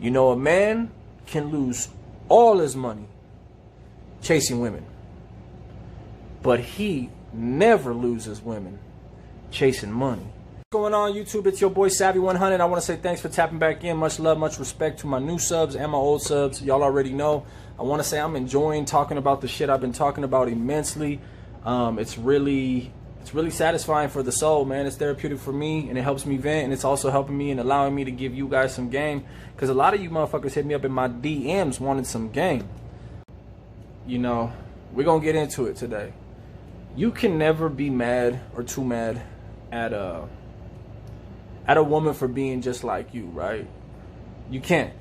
You know, a man can lose all his money chasing women, but he never loses women chasing money. What's going on, YouTube? It's your boy Savvy100. I want to say thanks for tapping back in. Much love, much respect to my new subs and my old subs. Y'all already know. I want to say I'm enjoying talking about the shit I've been talking about immensely. It's really satisfying for the soul, man. It's therapeutic for me, and it helps me vent, and it's also helping me and allowing me to give you guys some game, because a lot of you motherfuckers hit me up in my DMs wanting some game. You know, we're gonna get into it today. You can never be mad or too mad at a woman for being just like you, right? You can't.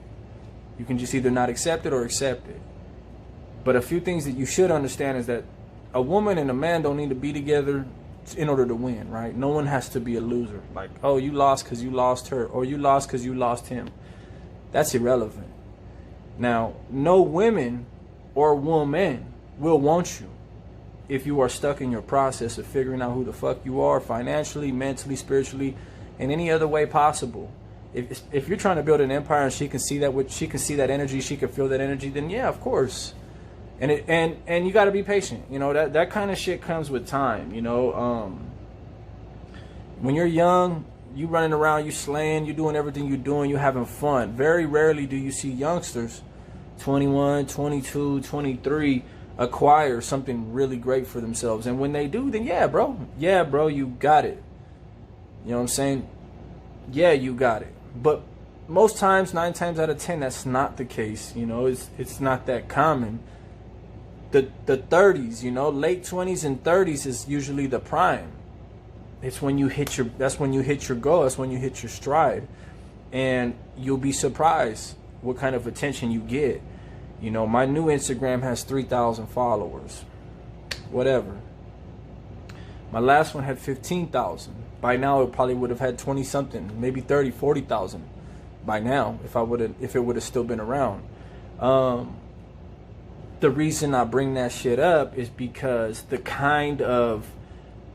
You can just either not accept it or accept it. But a few things that you should understand is that a woman and a man don't need to be together in order to win, right? No one has to be a loser. Like, oh, you lost because you lost her, or you lost because you lost him. That's irrelevant. Now, no women or woman will want you if you are stuck in your process of figuring out who the fuck you are financially, mentally, spiritually, in any other way possible. If you're trying to build an empire and she can see that, she can see that energy, she can feel that energy, then yeah, of course. And you got to be patient. You know, that kind of shit comes with time. You know, when you're young, you running around, you slaying, you doing everything you're doing, you having fun. Very rarely do you see youngsters, 21, 22, 23, acquire something really great for themselves. And when they do, then yeah, bro, you got it. You know what I'm saying? Yeah, you got it. But most times, 9 times out of 10, that's not the case. You know, it's not that common. The 30s, you know, late 20s and 30s is usually the prime. It's when you hit that's when you hit your goal. That's when you hit your stride. And you'll be surprised what kind of attention you get. You know, my new Instagram has 3,000 followers. Whatever. My last one had 15,000. By now, it probably would have had 20 something, maybe 30, 40,000 by now if it would have still been around. The reason I bring that shit up is because the kind of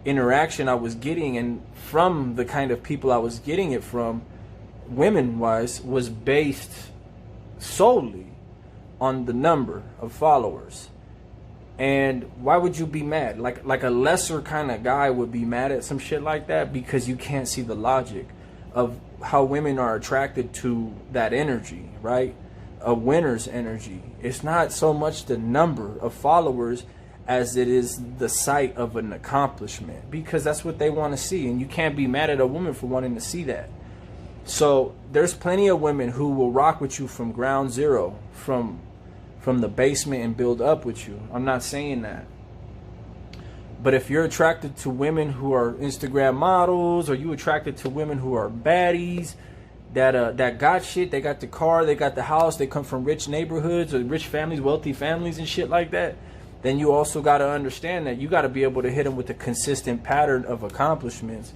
interaction I was getting, and from the kind of people I was getting it from, women-wise, was based solely on the number of followers. And why would you be mad? Like a lesser kind of guy would be mad at some shit like that, because you can't see the logic of how women are attracted to that energy, right? A winner's energy. It's not so much the number of followers as it is the sight of an accomplishment, because that's what they want to see, and you can't be mad at a woman for wanting to see that. So there's plenty of women who will rock with you from ground zero, from the basement, and build up with you. I'm not saying that. But if you're attracted to women who are Instagram models, or you attracted to women who are baddies, that got shit, they got the car, they got the house, they come from rich neighborhoods or rich families, wealthy families and shit like that, then you also got to understand that you got to be able to hit them with a consistent pattern of accomplishments.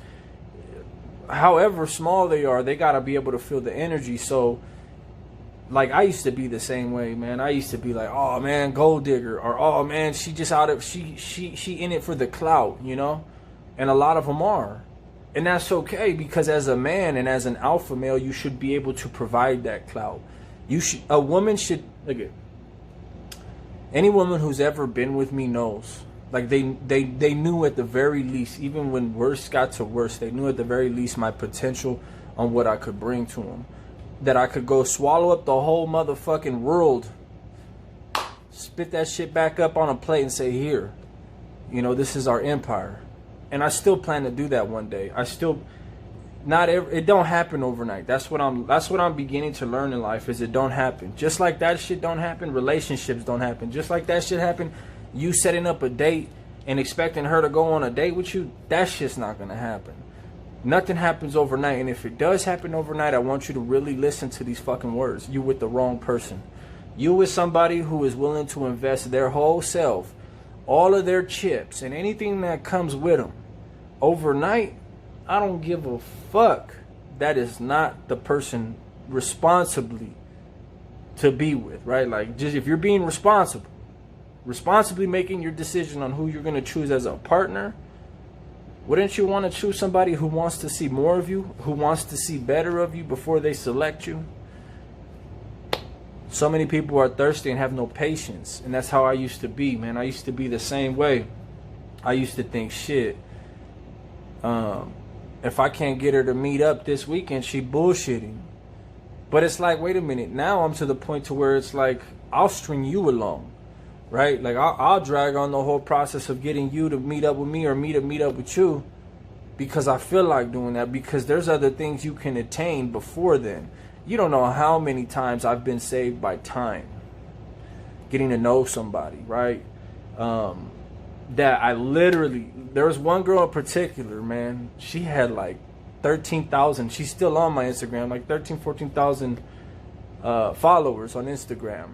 However small they are, they got to be able to feel the energy. So, like, I used to be the same way, man. I used to be like, oh man, gold digger, or oh man, she just out of she in it for the clout, you know. And a lot of them are. And that's okay, because as a man and as an alpha male, you should be able to provide that clout. A woman should, look at, any woman who's ever been with me knows, like they knew at the very least, even when worst got to worst, they knew at the very least my potential on what I could bring to them. That I could go swallow up the whole motherfucking world, spit that shit back up on a plate and say, here, you know, this is our empire. And I still plan to do that one day. It don't happen overnight. That's what I'm beginning to learn in life, is it don't happen. Just like that shit don't happen, relationships don't happen. Just like that shit happen, you setting up a date and expecting her to go on a date with you, that shit's not gonna happen. Nothing happens overnight, and if it does happen overnight, I want you to really listen to these fucking words. You with the wrong person. You with somebody who is willing to invest their whole self, all of their chips, and anything that comes with them. Overnight, I don't give a fuck. That is not the person responsibly to be with, right? Like, just if you're being responsibly making your decision on who you're going to choose as a partner, wouldn't you want to choose somebody who wants to see more of you, who wants to see better of you before they select you? So many people are thirsty and have no patience. And that's how I used to be, man. I used to be the same way. I used to think, shit, if I can't get her to meet up this weekend, she bullshitting. But it's like, wait a minute. Now I'm to the point to where it's like, I'll string you along, right? Like, I'll drag on the whole process of getting you to meet up with me or me to meet up with you because I feel like doing that, because there's other things you can attain before then. You don't know how many times I've been saved by time. Getting to know somebody, right? That I literally, there was one girl in particular, man. She had like 13,000. She's still on my Instagram, like 13, 14,000 followers on Instagram.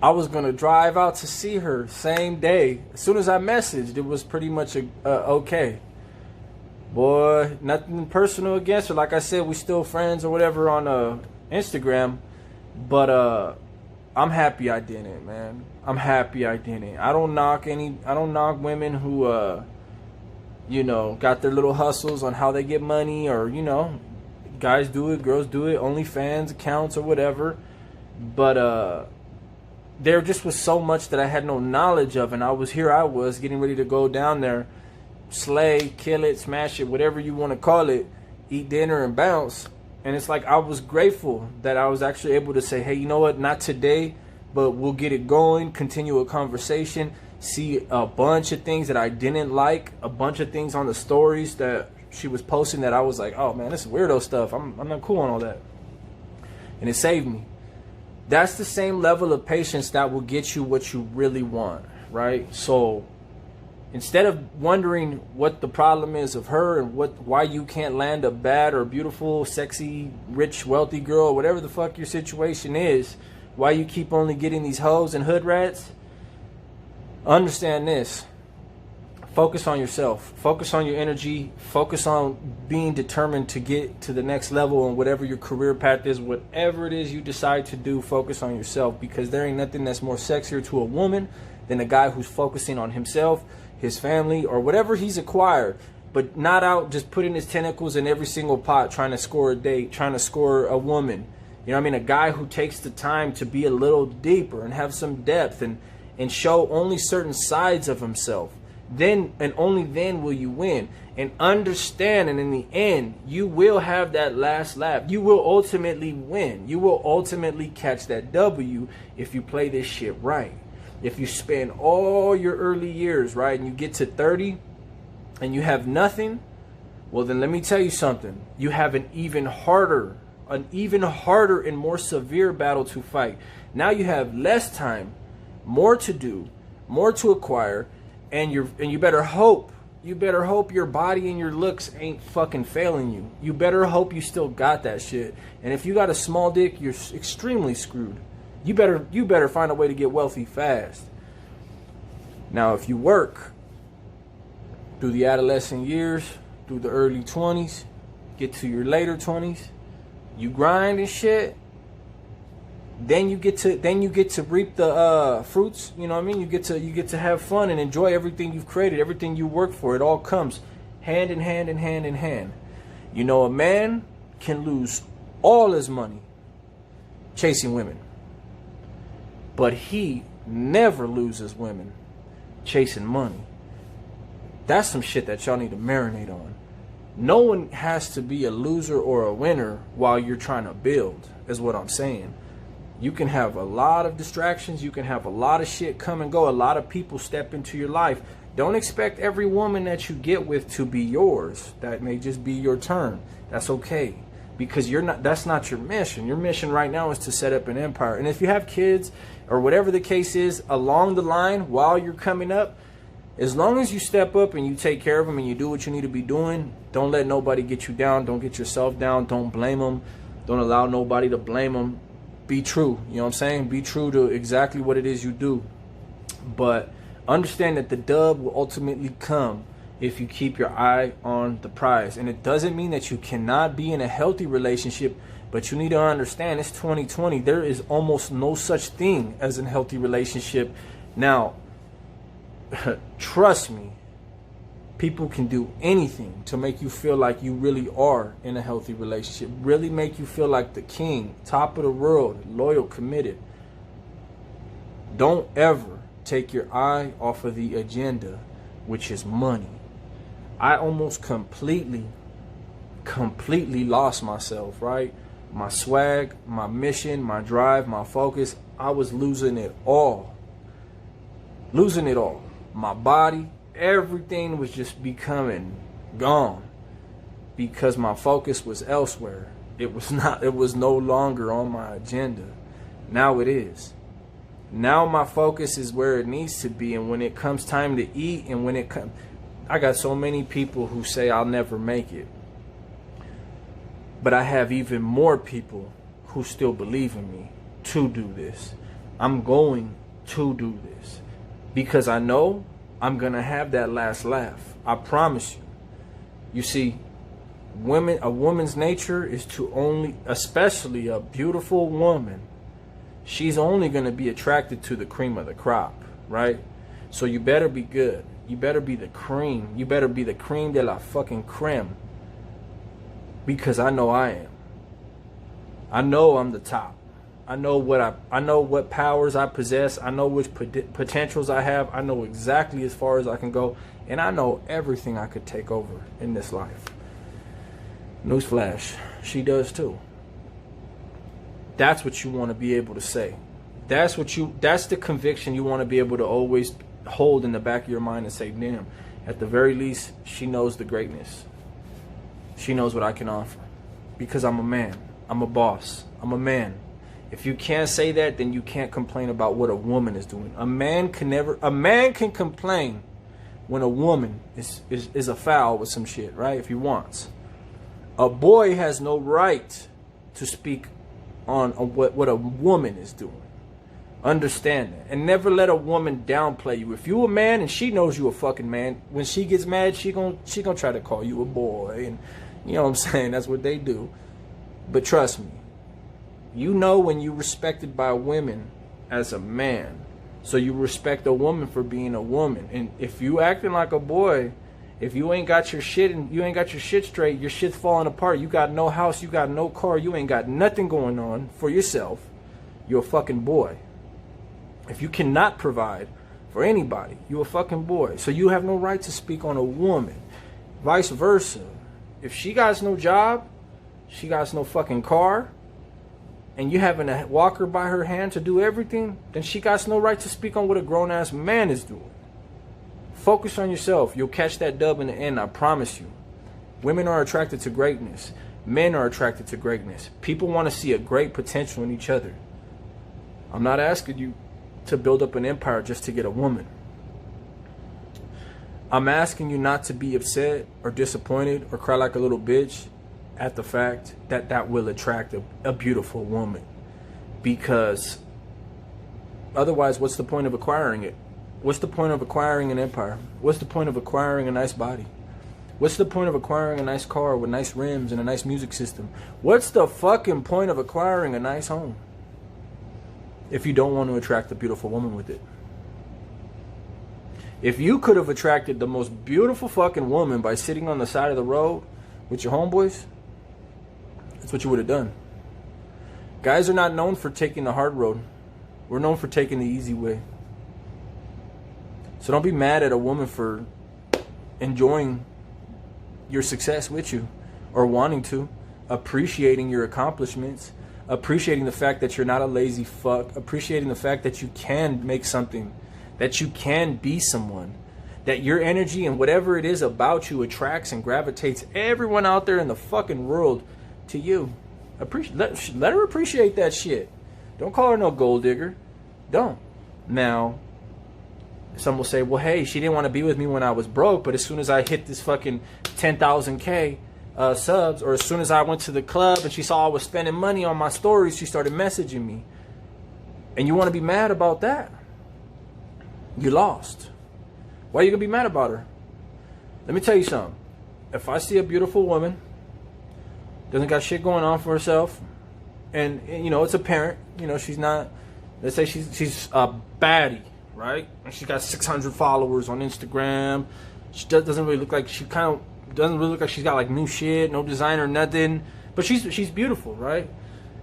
I was going to drive out to see her same day. As soon as I messaged, it was pretty much okay. Boy, nothing personal against her. Like I said, we still friends or whatever on Instagram. But I'm happy I didn't, man. I'm happy I didn't. I don't knock women who you know, got their little hustles on how they get money, or, you know, guys do it, girls do it, OnlyFans accounts or whatever. But there just was so much that I had no knowledge of, and I was getting ready to go down there, slay, kill it, smash it, whatever you want to call it, eat dinner and bounce. And it's like, I was grateful that I was actually able to say, hey, you know what, not today, but we'll get it going, continue a conversation, see a bunch of things that I didn't like, a bunch of things on the stories that she was posting that I was like, oh man, this is weirdo stuff. I'm not cool on all that. And it saved me. That's the same level of patience that will get you what you really want, right? So instead of wondering what the problem is of her and why you can't land a bad or beautiful, sexy, rich, wealthy girl, whatever the fuck your situation is, why you keep only getting these hoes and hood rats, understand this. Focus on yourself. Focus on your energy. Focus on being determined to get to the next level and whatever your career path is, whatever it is you decide to do, focus on yourself, because there ain't nothing that's more sexier to a woman than a guy who's focusing on himself, his family, or whatever he's acquired, but not out just putting his tentacles in every single pot trying to score a date, trying to score a woman. You know what I mean? A guy who takes the time to be a little deeper and have some depth and show only certain sides of himself. Then and only then will you win. And understand, and in the end, you will have that last laugh. You will ultimately win. You will ultimately catch that W if you play this shit right. If you spend all your early years, right, and you get to 30 and you have nothing, well then let me tell you something. You have an even harder and more severe battle to fight. Now you have less time, more to do, more to acquire, and you better hope your body and your looks ain't fucking failing you. You better hope you still got that shit. And if you got a small dick, you're extremely screwed. You better find a way to get wealthy fast. Now, if you work through the adolescent years, through the early 20s, get to your later 20s, you grind and shit, then you get to reap the fruits. You know what I mean? You get to have fun and enjoy everything you've created, everything you work for. It all comes hand in hand and hand in hand. You know, a man can lose all his money chasing women, but he never loses women chasing money. That's some shit that y'all need to marinate on. No one has to be a loser or a winner while you're trying to build, is what I'm saying. You can have a lot of distractions. You can have a lot of shit come and go. A lot of people step into your life. Don't expect every woman that you get with to be yours. That may just be your turn. That's okay, because that's not your mission. Your mission right now is to set up an empire. And if you have kids or whatever the case is along the line while you're coming up, as long as you step up and you take care of them and you do what you need to be doing, don't let nobody get you down. Don't get yourself down. Don't blame them. Don't allow nobody to blame them. Be true. You know what I'm saying? Be true to exactly what it is you do. But understand that the dub will ultimately come if you keep your eye on the prize. And it doesn't mean that you cannot be in a healthy relationship, but you need to understand it's 2020. There is almost no such thing as a healthy relationship. Now, trust me, People can do anything to make you feel like you really are in a healthy relationship, really make you feel like the king, top of the world, loyal, committed. Don't ever take your eye off of the agenda, which is money. I almost completely lost myself, right? My swag, my mission, my drive, my focus. I was losing it all. Losing it all. My body, everything was just becoming gone because my focus was elsewhere. It was no longer on my agenda. Now it is. Now my focus is where it needs to be, and when it comes time to eat, and when it comes, I got so many people who say I'll never make it. But I have even more people who still believe in me to do this. I'm going to do this because I know I'm going to have that last laugh. I promise you. You see, a woman's nature is to only, especially a beautiful woman, she's only going to be attracted to the cream of the crop, right? So you better be good. You better be the cream. You better be the cream de la fucking creme. Because I know I am. I know I'm the top. I know what powers I possess. I know which potentials I have. I know exactly as far as I can go. And I know everything I could take over in this life. Newsflash, she does too. That's what you want to be able to say. That's the conviction you want to be able to always hold in the back of your mind and say, damn, at the very least, she knows the greatness. She knows what I can offer. Because I'm a man. I'm a boss. I'm a man. If you can't say that, then you can't complain about what a woman is doing. A man can complain when a woman is afoul with some shit, right? If he wants. A boy has no right to speak on what a woman is doing. Understand that. And never let a woman downplay you. If you a man and she knows you a fucking man, when she gets mad, she gonna try to call you a boy. And you know what I'm saying? That's what they do. But trust me, you know when you're respected by women as a man. So you respect a woman for being a woman. And if you acting like a boy, if you ain't got your shit and you ain't got your shit straight, your shit's falling apart. You got no house, you got no car, you ain't got nothing going on for yourself. You're a fucking boy. If you cannot provide for anybody, you're a fucking boy. So you have no right to speak on a woman. Vice versa. If she got no job, she got no fucking car, and you having to walk her by her hand to do everything, then she got no right to speak on what a grown-ass man is doing. Focus on yourself. You'll catch that dub in the end, I promise you. Women are attracted to greatness. Men are attracted to greatness. People want to see a great potential in each other. I'm not asking you to build up an empire just to get a woman. I'm asking you not to be upset or disappointed or cry like a little bitch at the fact that that will attract a beautiful woman. Because otherwise, what's the point of acquiring it? What's the point of acquiring an empire? What's the point of acquiring a nice body? What's the point of acquiring a nice car with nice rims and a nice music system? What's the fucking point of acquiring a nice home if you don't want to attract a beautiful woman with it? If you could have attracted the most beautiful fucking woman by sitting on the side of the road with your homeboys, that's what you would have done. Guys are not known for taking the hard road. We're known for taking the easy way. So don't be mad at a woman for enjoying your success with you or wanting to, appreciating your accomplishments, appreciating the fact that you're not a lazy fuck, appreciating the fact that you can make something, that you can be someone, that your energy and whatever it is about you attracts and gravitates everyone out there in the fucking world to you. Let her appreciate that shit. Don't call her no gold digger. Don't. Now, some will say, well, hey, she didn't want to be with me when I was broke, but as soon as I hit this fucking 10,000K subs, or as soon as I went to the club and she saw I was spending money on my stories, she started messaging me. And you want to be mad about that? You lost. Why are you going to be mad about her? Let me tell you something. If I see a beautiful woman, doesn't got shit going on for herself, and you know, it's apparent, you know, she's not, let's say she's a baddie, right? And she got 600 followers on Instagram. doesn't really look like she's got like new shit, no designer, nothing. But she's beautiful, right?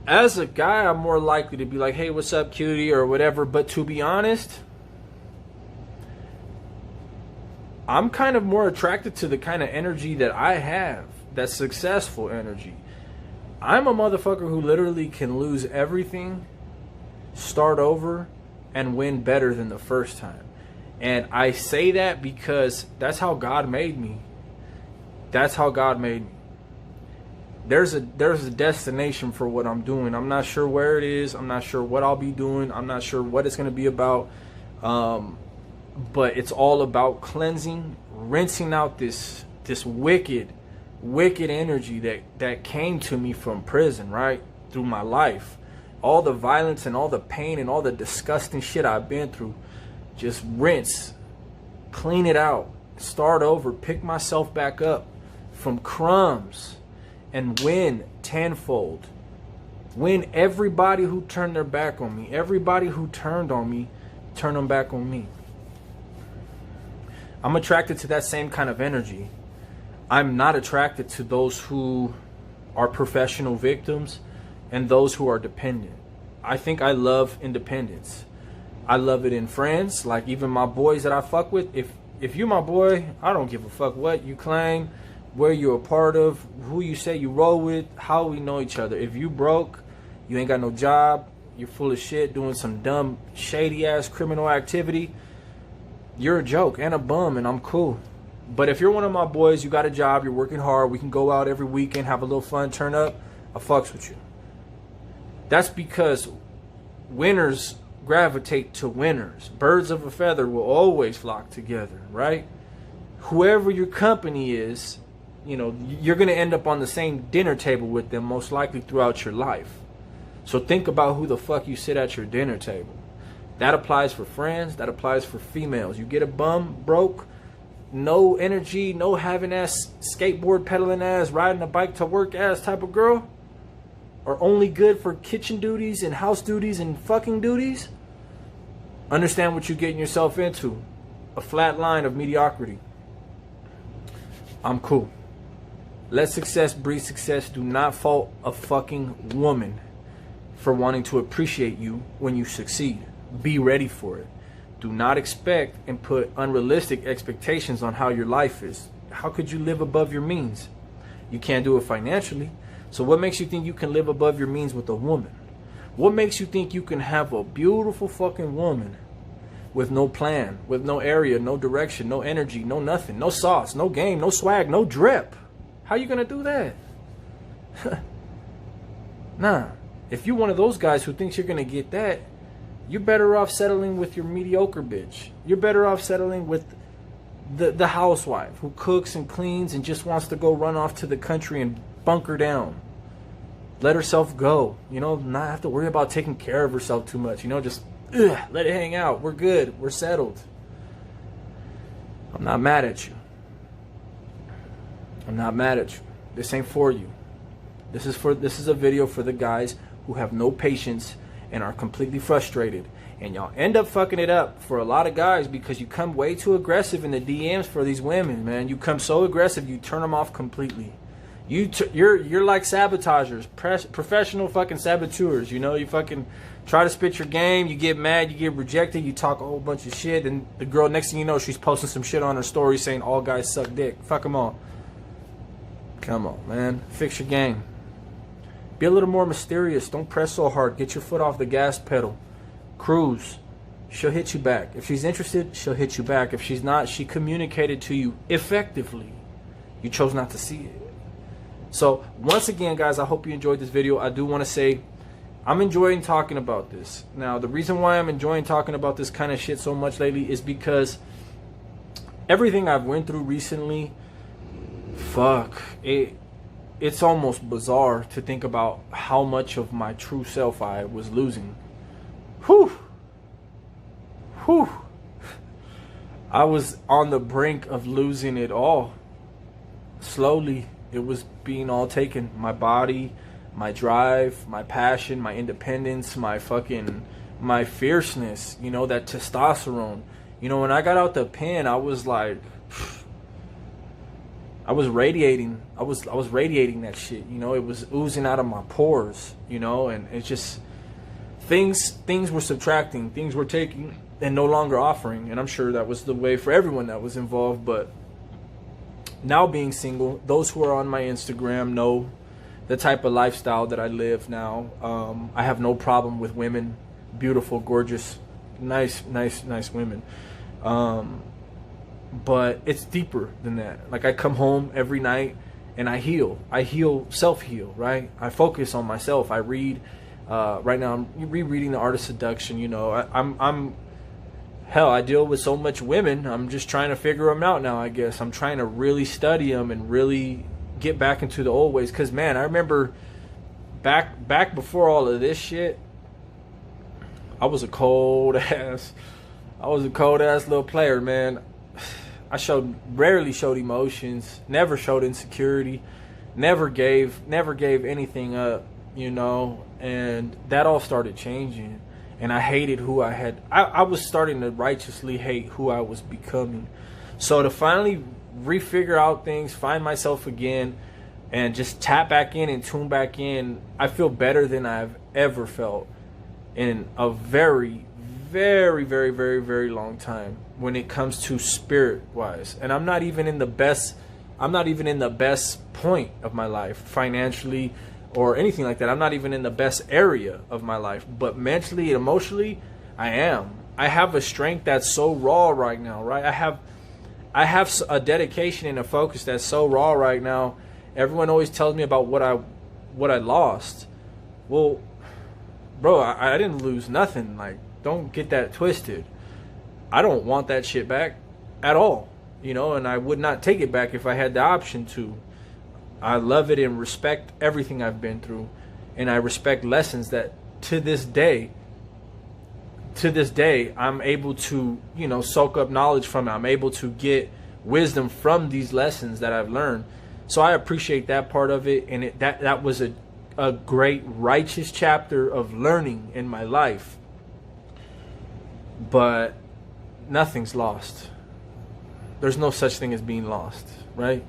As a guy, I'm more likely to be like, hey, what's up, cutie, or whatever. But to be honest, I'm kind of more attracted to the kind of energy that I have, that successful energy. I'm a motherfucker who literally can lose everything, start over, and win better than the first time. And I say that because that's how God made me. That's how God made me. There's a destination for what I'm doing. I'm not sure where it is. I'm not sure what I'll be doing. I'm not sure what it's going to be about. But it's all about cleansing, rinsing out this wicked energy that came to me from prison, right? Through my life. All the violence and all the pain and all the disgusting shit I've been through. Just rinse, clean it out, start over, pick myself back up from crumbs, and win tenfold. Win everybody who turned their back on me. Everybody who turned on me, turn them back on me. I'm attracted to that same kind of energy. I'm not attracted to those who are professional victims and those who are dependent. I think I love independence. I love it in friends, like even my boys that I fuck with. If you my boy, I don't give a fuck what you claim, where you're a part of, who you say you roll with, how we know each other. If you broke, you ain't got no job, you're full of shit, doing some dumb, shady ass criminal activity, you're a joke and a bum, and I'm cool. But if you're one of my boys, you got a job, you're working hard, we can go out every weekend, have a little fun, turn up, I fucks with you. That's because winners gravitate to winners. Birds of a feather will always flock together, right? Whoever your company is, you know, you're going to end up on the same dinner table with them most likely throughout your life. So think about who the fuck you sit at your dinner table. That applies for friends. That applies for females. You get a bum, broke, no energy, no having ass, skateboard pedaling ass, riding a bike to work ass type of girl, or only good for kitchen duties and house duties and fucking duties. Understand what you're getting yourself into. A flat line of mediocrity. I'm cool. Let success breed success. Do not fault a fucking woman for wanting to appreciate you when you succeed. Be ready for it. Do not expect and put unrealistic expectations on how your life is. How could you live above your means? You can't do it financially. So what makes you think you can live above your means with a woman? What makes you think you can have a beautiful fucking woman with no plan, with no area, no direction, no energy, no nothing, no sauce, no game, no swag, no drip? How you gonna do that? Nah. If you're one of those guys who thinks you're gonna get that, you're better off settling with your mediocre bitch. You're better off settling with the housewife who cooks and cleans and just wants to go run off to the country and bunker down. Let herself go. You know, not have to worry about taking care of herself too much. You know, just let it hang out. We're good. We're settled. I'm not mad at you. I'm not mad at you. This ain't for you. This is a video for the guys who have no patience and are completely frustrated. And y'all end up fucking it up for a lot of guys because you come way too aggressive in the DMs for these women, man. You come so aggressive, you turn them off completely. You're like sabotagers, professional fucking saboteurs. You know, you fucking try to spit your game, you get mad, you get rejected, you talk a whole bunch of shit, and the girl, next thing you know, she's posting some shit on her story saying all guys suck dick. Fuck them all. Come on, man. Fix your game. Be a little more mysterious. Don't press so hard. Get your foot off the gas pedal. Cruise. She'll hit you back. If she's interested, she'll hit you back. If she's not, she communicated to you effectively. You chose not to see it. So, once again, guys, I hope you enjoyed this video. I do want to say I'm enjoying talking about this. Now, the reason why I'm enjoying talking about this kind of shit so much lately is because everything I've went through recently, it's almost bizarre to think about how much of my true self I was losing. Whew. I was on the brink of losing it all. Slowly, it was being all taken. My body, my drive, my passion, my independence, my fierceness, you know, that testosterone. You know, when I got out the pen, I was like, I was radiating. I was radiating that shit. You know, it was oozing out of my pores. You know, and it's just things were subtracting, things were taking, and no longer offering. And I'm sure that was the way for everyone that was involved. But now being single, those who are on my Instagram know the type of lifestyle that I live now. I have no problem with women, beautiful, gorgeous, nice women. But it's deeper than that. Like, I come home every night and I heal, self-heal, right? I focus on myself. I read, right now I'm rereading The Art of Seduction. You know, I'm hell, I deal with so much women. I'm just trying to figure them out now, I guess. I'm trying to really study them and really get back into the old ways. Because, man, I remember back before all of this shit, I was a cold ass little player, man. I rarely showed emotions, never showed insecurity, never gave anything up, you know. And that all started changing. And I hated who I had. I was starting to righteously hate who I was becoming. So to finally refigure out things, find myself again, and just tap back in and tune back in, I feel better than I've ever felt in a very, very, very, very, very long time when it comes to spirit-wise. And I'm not even in the best point of my life financially or anything like that. I'm not even in the best area of my life, but mentally and emotionally, I am. I have a strength that's so raw right now, right? I have a dedication and a focus that's so raw right now. Everyone always tells me about what I lost. Well, bro, I didn't lose nothing. Like, don't get that twisted. I don't want that shit back at all, you know, and I would not take it back if I had the option to. I love it and respect everything I've been through, and I respect lessons that to this day I'm able to, you know, soak up knowledge from it. I'm able to get wisdom from these lessons that I've learned. So I appreciate that part of it, and that was a great righteous chapter of learning in my life. But nothing's lost. There's no such thing as being lost, right?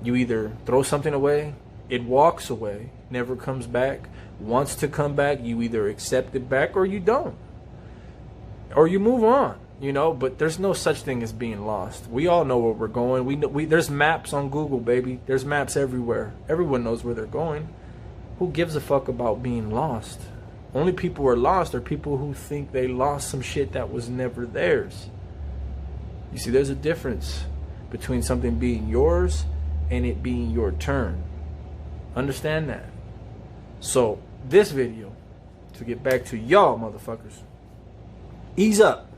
You either throw something away, it walks away, never comes back, wants to come back, you either accept it back or you don't. Or you move on, you know, but there's no such thing as being lost. We all know where we're going. There's maps on Google, baby. There's maps everywhere. Everyone knows where they're going. Who gives a fuck about being lost? Only people who are lost are people who think they lost some shit that was never theirs. You see, there's a difference between something being yours and it being your turn. Understand that. So this video, to get back to y'all motherfuckers, ease up,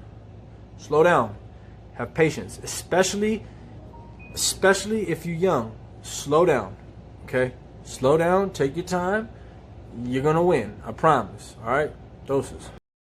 slow down, have patience, especially if you're young. Slow down, okay? Slow down, take your time. You're gonna win, I promise. All right, doses.